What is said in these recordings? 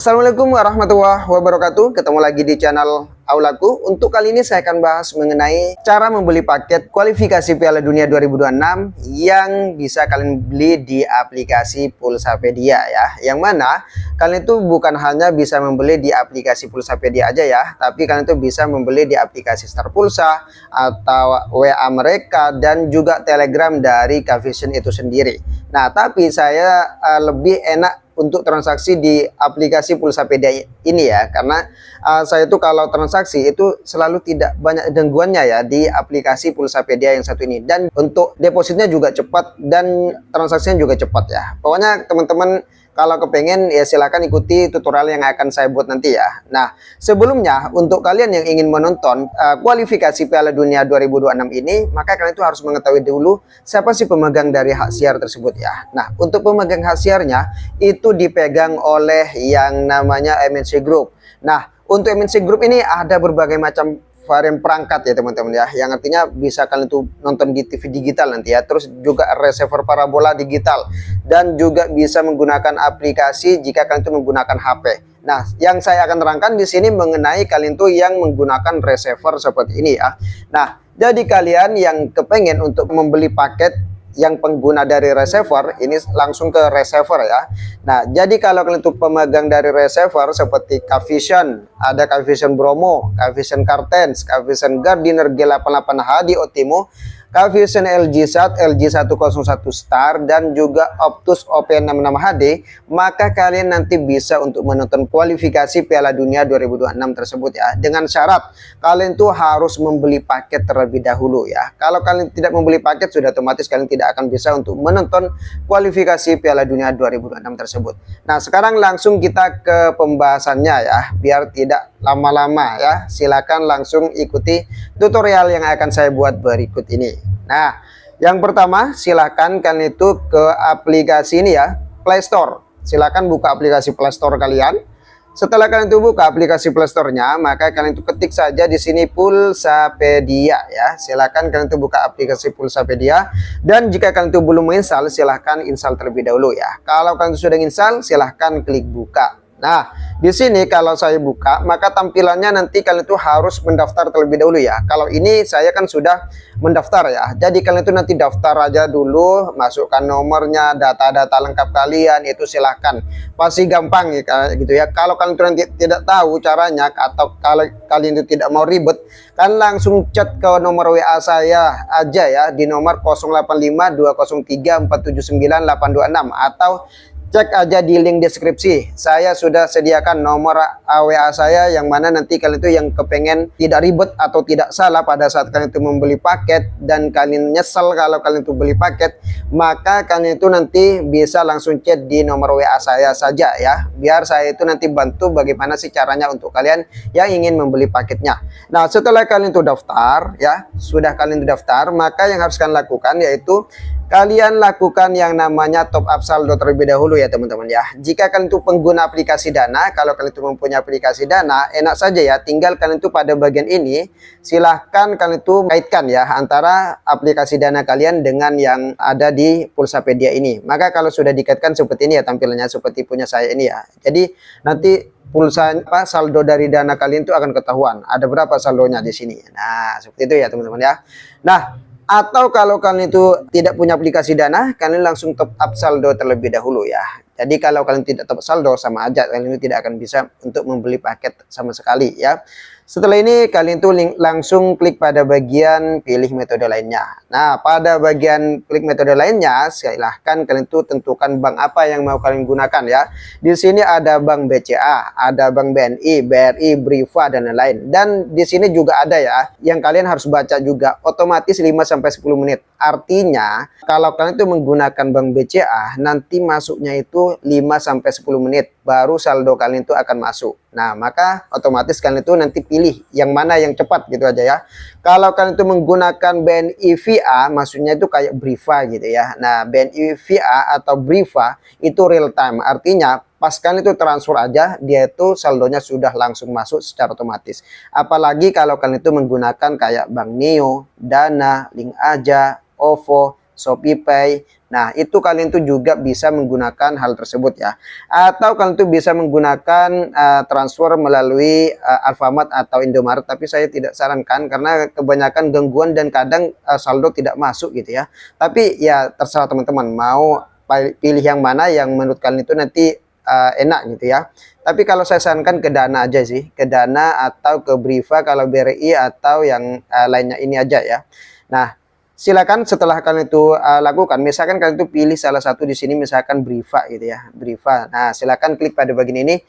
Assalamualaikum warahmatullahi wabarakatuh. Ketemu lagi di channel Aulaku. Untuk kali ini saya akan bahas mengenai cara membeli paket kualifikasi Piala Dunia 2026 yang bisa kalian beli di aplikasi Pulsapedia ya. Yang mana kalian itu bukan hanya bisa membeli di aplikasi Pulsapedia aja ya, tapi kalian itu bisa membeli di aplikasi Star Pulsa atau WA mereka dan juga Telegram dari Kavision itu sendiri. Nah, tapi saya lebih enak untuk transaksi di aplikasi Pulsapedia ini ya, karena saya tuh kalau transaksi itu selalu tidak banyak gangguannya ya di aplikasi Pulsapedia yang satu ini, dan untuk depositnya juga cepat dan transaksinya juga cepat ya. Pokoknya teman-teman kalau kepengen ya silahkan ikuti tutorial yang akan saya buat nanti ya. Nah, sebelumnya untuk kalian yang ingin menonton kualifikasi Piala Dunia 2026 ini, maka kalian itu harus mengetahui dulu siapa sih pemegang dari hak siar tersebut ya. Nah, untuk pemegang hak siarnya itu dipegang oleh yang namanya MNC Group. Nah, untuk MNC Group ini ada berbagai macam varian perangkat ya teman-teman ya, yang artinya bisa kalian tuh nonton di TV digital nanti ya, terus juga receiver parabola digital, dan juga bisa menggunakan aplikasi jika kalian tuh menggunakan HP. Nah, yang saya akan terangkan di sini mengenai kalian tuh yang menggunakan receiver seperti ini ya. Nah, jadi kalian yang kepengen untuk membeli paket yang pengguna dari receiver ini langsung ke receiver ya. Nah, jadi kalau kalian untuk pemegang dari receiver seperti Kavision, ada Kavision Bromo, Kavision Kartens, Kavision Gardiner G88H di Otimo, Kavision LG Sat, LG 101 Star, dan juga Optus OP66HD, maka kalian nanti bisa untuk menonton kualifikasi Piala Dunia 2026 tersebut ya. Dengan syarat kalian tuh harus membeli paket terlebih dahulu ya. Kalau kalian tidak membeli paket, sudah otomatis kalian tidak akan bisa untuk menonton kualifikasi Piala Dunia 2026 tersebut. Nah, sekarang langsung kita ke pembahasannya ya, biar tidak lama-lama ya. Silakan langsung ikuti tutorial yang akan saya buat berikut ini. Nah, yang pertama silahkan kalian itu ke aplikasi ini ya, Play Store. Silahkan buka aplikasi Play Store kalian. Setelah kalian itu buka aplikasi Play Store-nya, maka kalian itu ketik saja di sini Pulsapedia ya. Silahkan kalian itu buka aplikasi Pulsapedia, dan jika kalian itu belum menginstal, silahkan install terlebih dahulu ya. Kalau kalian itu sudah install, silahkan klik buka. Nah, di sini kalau saya buka, maka tampilannya nanti kalian itu harus mendaftar terlebih dahulu ya. Kalau ini saya kan sudah mendaftar ya. Jadi kalian itu nanti daftar aja dulu, masukkan nomornya, data-data lengkap kalian, itu silahkan. Pasti gampang ya gitu ya. Kalau kalian itu nanti tidak tahu caranya, atau kalau kalian itu tidak mau ribet, kan langsung chat ke nomor WA saya aja ya, di nomor 085203479826, atau cek aja di link deskripsi. Saya sudah sediakan nomor WA saya, yang mana nanti kalian itu yang kepengen tidak ribet atau tidak salah pada saat kalian itu membeli paket, dan kalian nyesel kalau kalian itu beli paket, maka kalian itu nanti bisa langsung chat di nomor WA saya saja ya, biar saya itu nanti bantu bagaimana sih caranya untuk kalian yang ingin membeli paketnya. Nah, setelah kalian itu daftar ya, sudah kalian itu daftar, maka yang harus kalian lakukan yaitu kalian lakukan yang namanya top up saldo terlebih dahulu ya teman-teman ya. Jika kalian itu pengguna aplikasi Dana, kalau kalian itu mempunyai aplikasi Dana, enak saja ya, tinggal kalian itu pada bagian ini silahkan kalian itu kaitkan ya antara aplikasi Dana kalian dengan yang ada di Pulsapedia ini. Maka kalau sudah dikaitkan seperti ini ya, tampilannya seperti punya saya ini ya. Jadi nanti pulsa saldo dari Dana kalian itu akan ketahuan ada berapa saldonya di sini. Nah, seperti itu ya teman-teman ya. Nah, atau kalau kalian itu tidak punya aplikasi Dana, kalian langsung top up saldo terlebih dahulu ya. Jadi kalau kalian tidak top up saldo, sama aja kalian itu tidak akan bisa untuk membeli paket sama sekali ya. Setelah ini kalian tuh langsung klik pada bagian pilih metode lainnya. Nah, pada bagian klik metode lainnya, silahkan kalian tuh tentukan bank apa yang mau kalian gunakan ya. Di sini ada bank BCA, ada bank BNI, BRI, Briva, dan lain-lain. Dan di sini juga ada ya, yang kalian harus baca juga, otomatis 5-10 menit. Artinya, kalau kalian itu menggunakan bank BCA, nanti masuknya itu 5-10 menit, baru saldo kalian itu akan masuk. Nah, maka otomatis kalian itu nanti pilih yang mana yang cepat gitu aja ya. Kalau kalian itu menggunakan BNI VA, maksudnya itu kayak Briva gitu ya. Nah, BNI VA atau Briva itu real time, artinya pas kalian itu transfer aja, dia itu saldonya sudah langsung masuk secara otomatis. Apalagi kalau kalian itu menggunakan kayak Bank Neo, Dana, Link Aja, OVO, Shopee Pay. Nah, itu kalian tuh juga bisa menggunakan hal tersebut ya. Atau kalian tuh bisa menggunakan transfer melalui Alfamart atau Indomaret, tapi saya tidak sarankan karena kebanyakan gangguan dan kadang saldo tidak masuk gitu ya. Tapi ya terserah teman-teman mau pilih yang mana yang menurut kalian itu nanti enak gitu ya. Tapi kalau saya sarankan ke Dana aja sih, ke Dana atau ke Briva kalau BRI atau yang lainnya ini aja ya. Nah, silakan setelah kalian itu lakukan, misalkan kalian itu pilih salah satu di sini, misalkan Briva gitu ya, Briva. Nah, silakan klik pada bagian ini.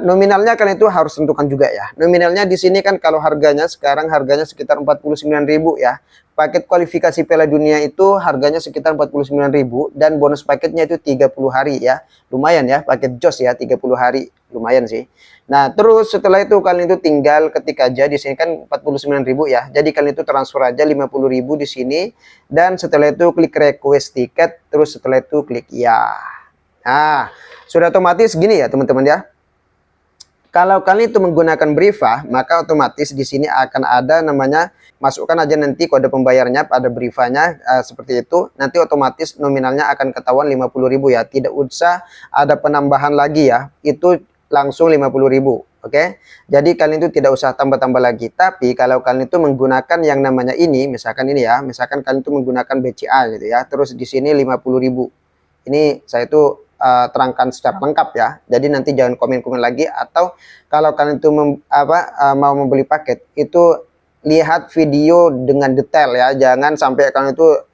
Nominalnya kalian itu harus tentukan juga ya. Nominalnya di sini kan kalau harganya sekarang harganya sekitar 49.000 ya. Paket kualifikasi Piala Dunia itu harganya sekitar 49.000 dan bonus paketnya itu 30 hari ya. Lumayan ya, paket JOS ya, 30 hari. Lumayan sih. Nah, terus setelah itu kalian itu tinggal ketik aja di sini kan 49.000 ya. Jadi kalian itu transfer aja 50.000 di sini dan setelah itu klik request tiket, terus setelah itu klik ya. Nah, sudah otomatis gini ya, teman-teman ya. Kalau kalian itu menggunakan Briva, maka otomatis di sini akan ada namanya, masukkan aja nanti kode pembayarnya pada Brivanya seperti itu. Nanti otomatis nominalnya akan ketahuan 50.000 ya. Tidak usah ada penambahan lagi ya. Itu langsung 50.000. Oke. Jadi kalian itu tidak usah tambah-tambah lagi. Tapi kalau kalian itu menggunakan yang namanya ini, misalkan ini ya, misalkan kalian itu menggunakan BCA gitu ya. Terus di sini 50.000. Ini saya itu terangkan secara lengkap ya. Jadi nanti jangan komen-komen lagi, atau kalau kalian itu mau membeli paket itu lihat video dengan detail ya. Jangan sampai kalian itu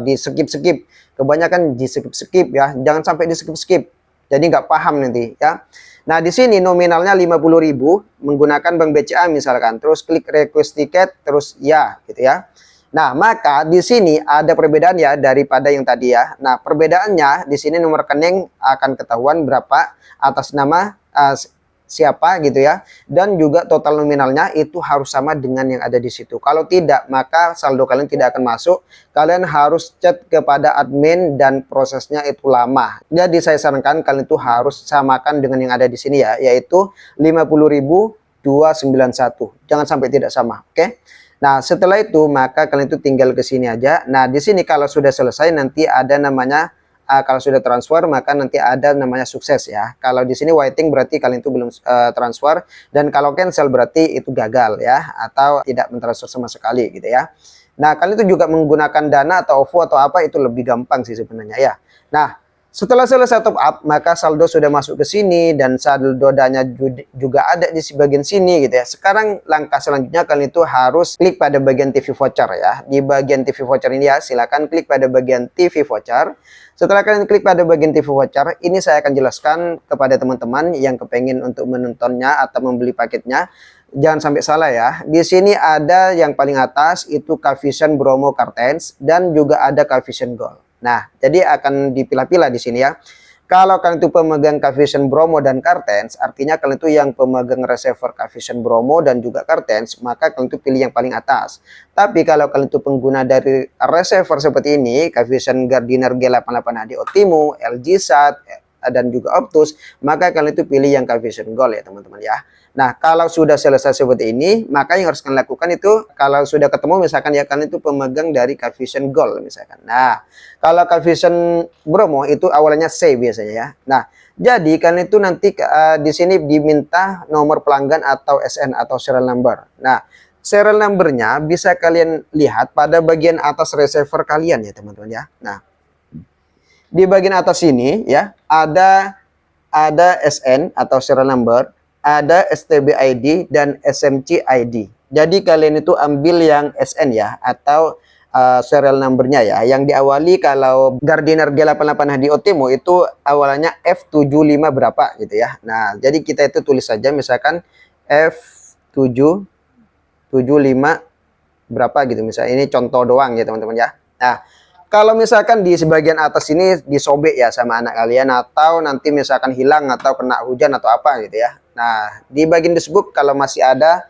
di skip-skip. Kebanyakan di skip-skip ya. Jangan sampai di skip-skip. Jadi nggak paham nanti ya. Nah, di sini nominalnya 50.000 menggunakan Bank BCA misalkan. Terus klik request tiket, terus ya gitu ya. Nah, maka di sini ada perbedaan ya daripada yang tadi ya. Nah, perbedaannya di sini nomor rekening akan ketahuan berapa, atas nama siapa gitu ya. Dan juga total nominalnya itu harus sama dengan yang ada di situ. Kalau tidak, maka saldo kalian tidak akan masuk. Kalian harus chat kepada admin dan prosesnya itu lama. Jadi saya sarankan kalian itu harus samakan dengan yang ada di sini ya, yaitu 50.291. Jangan sampai tidak sama, oke? Nah, setelah itu maka kalian itu tinggal ke sini aja. Nah, di sini kalau sudah selesai nanti ada namanya kalau sudah transfer maka nanti ada namanya sukses ya. Kalau di sini waiting berarti kalian itu belum transfer, dan kalau cancel berarti itu gagal ya, atau tidak mentransfer sama sekali gitu ya. Nah, kalian itu juga menggunakan Dana atau OVO atau apa, itu lebih gampang sih sebenarnya ya. Nah, setelah selesai top up, maka saldo sudah masuk ke sini dan saldo Dana juga ada di bagian sini gitu ya. Sekarang langkah selanjutnya kalian itu harus klik pada bagian TV voucher ya. Di bagian TV voucher ini ya, silakan klik pada bagian TV voucher. Setelah kalian klik pada bagian TV voucher, ini saya akan jelaskan kepada teman-teman yang kepengen untuk menontonnya atau membeli paketnya. Jangan sampai salah ya. Di sini ada yang paling atas itu Kavision Bromo Kartens dan juga ada Kavision Gold. Nah, jadi akan dipilah-pilah di sini ya. Kalau kalian itu pemegang Kavision Bromo dan Kartens, artinya kalian itu yang pemegang receiver Kavision Bromo dan juga Kartens, maka kalian itu pilih yang paling atas. Tapi kalau kalian itu pengguna dari receiver seperti ini, Kavision Gardiner G88HD Otimo, LG SAT, dan juga Optus, maka kalian itu pilih yang Kavision Gold ya teman-teman ya. Nah, kalau sudah selesai seperti ini, maka yang harus kalian lakukan itu, kalau sudah ketemu misalkan ya kalian itu pemegang dari Kavision Gold misalkan. Nah, kalau Kavision Bromo itu awalnya C biasanya ya. Nah, jadi kalian itu nanti di sini diminta nomor pelanggan atau SN atau serial number. Nah, serial numbernya bisa kalian lihat pada bagian atas receiver kalian ya teman-teman ya. Nah, di bagian atas ini ya ada SN atau serial number, ada STB ID dan SMC ID. Jadi kalian itu ambil yang SN ya, atau serial numbernya ya, yang diawali kalau Gardiner G88HD Otimo itu awalnya F75 berapa gitu ya. Nah, jadi kita itu tulis saja misalkan F775 berapa gitu, misalnya ini contoh doang ya teman-teman ya. Nah, kalau misalkan di sebagian atas ini disobek ya sama anak kalian, atau nanti misalkan hilang atau kena hujan atau apa gitu ya. Nah, di bagian dashboard kalau masih ada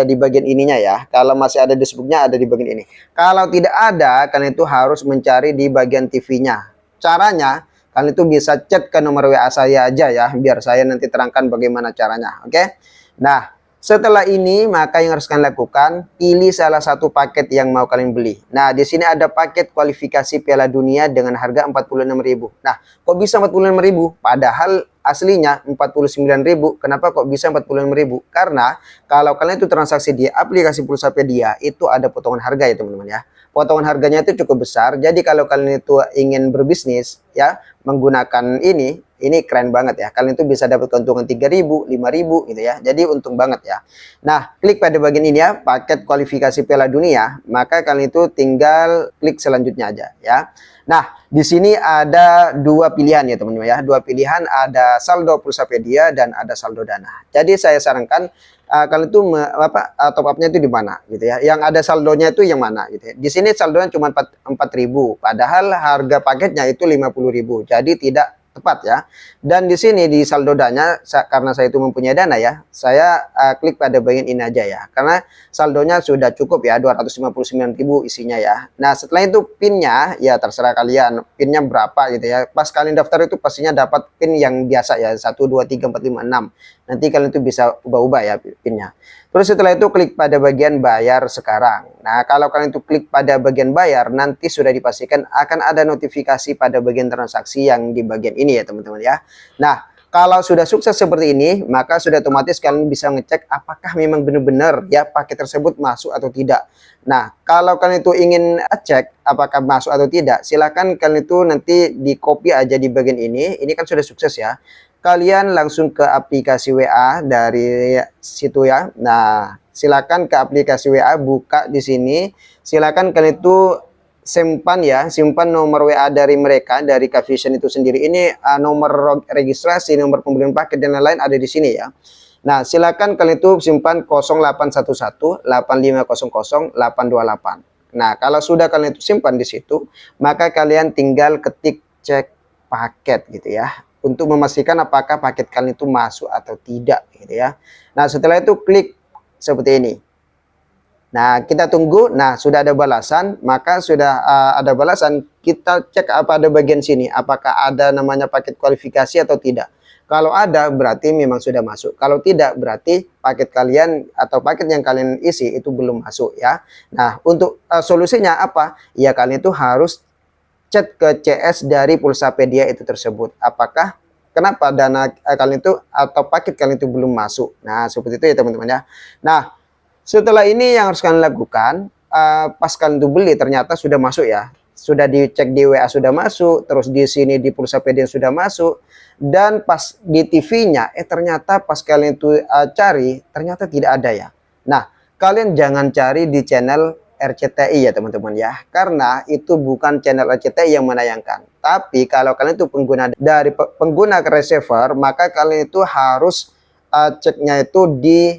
di bagian ininya ya. Kalau masih ada dashboardnya ada di bagian ini. Kalau tidak ada, kalian itu harus mencari di bagian TV-nya. Caranya, kalian itu bisa chat ke nomor WA saya aja ya, biar saya nanti terangkan bagaimana caranya. Oke? Nah, Setelah ini, maka yang harus kalian lakukan, pilih salah satu paket yang mau kalian beli. Nah, di sini ada paket kualifikasi Piala Dunia dengan harga 46.000. Nah, kok bisa 46.000? Padahal aslinya 49.000. Kenapa kok bisa 46.000? Karena kalau kalian itu transaksi di aplikasi Pulsapedia, itu ada potongan harga ya teman-teman ya. Potongan harganya itu cukup besar. Jadi kalau kalian itu ingin berbisnis ya menggunakan ini keren banget ya. Kalian itu bisa dapat keuntungan 3.000, 5.000 gitu ya. Jadi untung banget ya. Nah, klik pada bagian ini ya, paket kualifikasi Piala Dunia, maka kalian itu tinggal klik selanjutnya aja ya. Nah, di sini ada dua pilihan ya teman-teman ya. Dua pilihan, ada saldo Pulsapedia dan ada saldo Dana. Jadi saya sarankan kalian itu top up-nya itu di mana gitu ya. Yang ada saldonya itu yang mana gitu ya. Di sini saldonya cuma 4.000, padahal harga paketnya itu 50.000. Jadi tidak tepat ya. Dan di sini di saldo Dana, karena saya itu mempunyai Dana ya, saya klik pada bagian ini aja ya, karena saldonya sudah cukup ya, 259.000 isinya ya. Nah, setelah itu pinnya ya terserah kalian pinnya berapa gitu ya. Pas kalian daftar itu pastinya dapat pin yang biasa ya, 1 2 3 4 5 6. Nanti kalian itu bisa ubah-ubah ya pinnya. Terus setelah itu klik pada bagian bayar sekarang. Nah, kalau kalian itu klik pada bagian bayar, nanti sudah dipastikan akan ada notifikasi pada bagian transaksi yang di bagian ini ya teman-teman ya. Nah, kalau sudah sukses seperti ini, maka sudah otomatis kalian bisa ngecek apakah memang benar-benar ya paket tersebut masuk atau tidak. Nah, kalau kalian itu ingin cek apakah masuk atau tidak, silakan kalian itu nanti di copy aja di bagian ini. Ini kan sudah sukses ya. Kalian langsung ke aplikasi WA dari situ ya. Nah, silakan ke aplikasi WA, buka di sini. Silakan kalian itu simpan ya, simpan nomor WA dari mereka, dari Cavision itu sendiri. Ini nomor registrasi, nomor pembelian paket dan lain-lain ada di sini ya. Nah, silakan kalian itu simpan 0811 8500 828. Nah, kalau sudah kalian itu simpan di situ, maka kalian tinggal ketik cek paket gitu ya, untuk memastikan apakah paket kalian itu masuk atau tidak gitu ya. Nah, setelah itu klik seperti ini. Nah, kita tunggu. Nah, sudah ada balasan, maka sudah ada balasan, kita cek apa ada bagian sini, apakah ada namanya paket kualifikasi atau tidak. Kalau ada, berarti memang sudah masuk. Kalau tidak, berarti paket kalian atau paket yang kalian isi itu belum masuk ya. Nah, untuk solusinya apa? Ya, kalian itu harus chat ke CS dari Pulsapedia itu tersebut. Apakah kenapa dana kalian itu atau paket kalian itu belum masuk. Nah, seperti itu ya teman-teman ya. Nah, setelah ini yang harus kalian lakukan, pas kalian itu beli ternyata sudah masuk ya. Sudah dicek di WA sudah masuk, terus di sini di Pulsapedia sudah masuk, dan pas di TV-nya ternyata pas kalian itu cari ternyata tidak ada ya. Nah, kalian jangan cari di channel RCTI ya teman-teman ya, karena itu bukan channel RCTI yang menayangkan. Tapi kalau kalian itu pengguna dari pengguna receiver, maka kalian itu harus ceknya itu di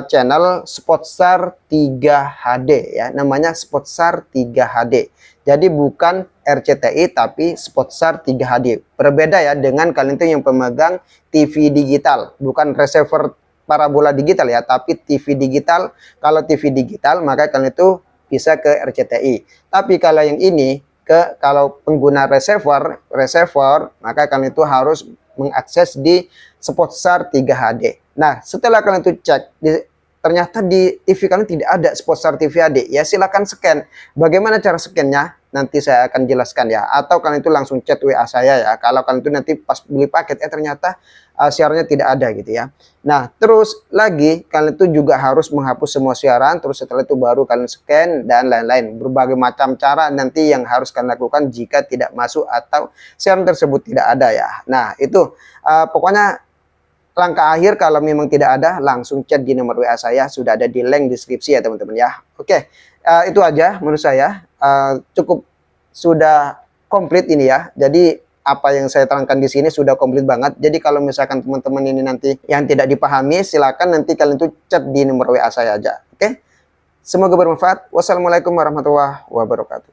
channel Spotstar 3 HD ya, namanya Spotstar 3 HD. Jadi bukan RCTI tapi Spotstar 3 HD. Berbeda ya dengan kalian itu yang pemegang TV digital, bukan receiver parabola digital ya, tapi TV digital. Kalau TV digital maka kalian itu bisa ke RCTI. Tapi kalau yang ini kalau pengguna receiver maka kalian itu harus mengakses di Spotstar 3 HD. Nah, setelah kalian itu cek ternyata di TV kalian tidak ada Spotstar TV HD, ya silakan scan. Bagaimana cara scannya? Nanti saya akan jelaskan ya. Atau kalian itu langsung chat WA saya ya. Kalau kalian itu nanti pas beli paket ternyata siarannya tidak ada gitu ya. Nah, terus lagi kalian itu juga harus menghapus semua siaran, terus setelah itu baru kalian scan dan lain-lain. Berbagai macam cara nanti yang harus kalian lakukan jika tidak masuk atau siaran tersebut tidak ada ya. Nah, itu pokoknya langkah akhir kalau memang tidak ada, langsung chat di nomor WA saya, sudah ada di link deskripsi ya teman-teman ya. Oke, itu aja menurut saya, cukup sudah komplit ini ya. Jadi apa yang saya terangkan di sini sudah komplit banget. Jadi kalau misalkan teman-teman ini nanti yang tidak dipahami, silakan nanti kalian tuh chat di nomor WA saya aja. Oke, semoga bermanfaat. Wassalamualaikum warahmatullahi wabarakatuh.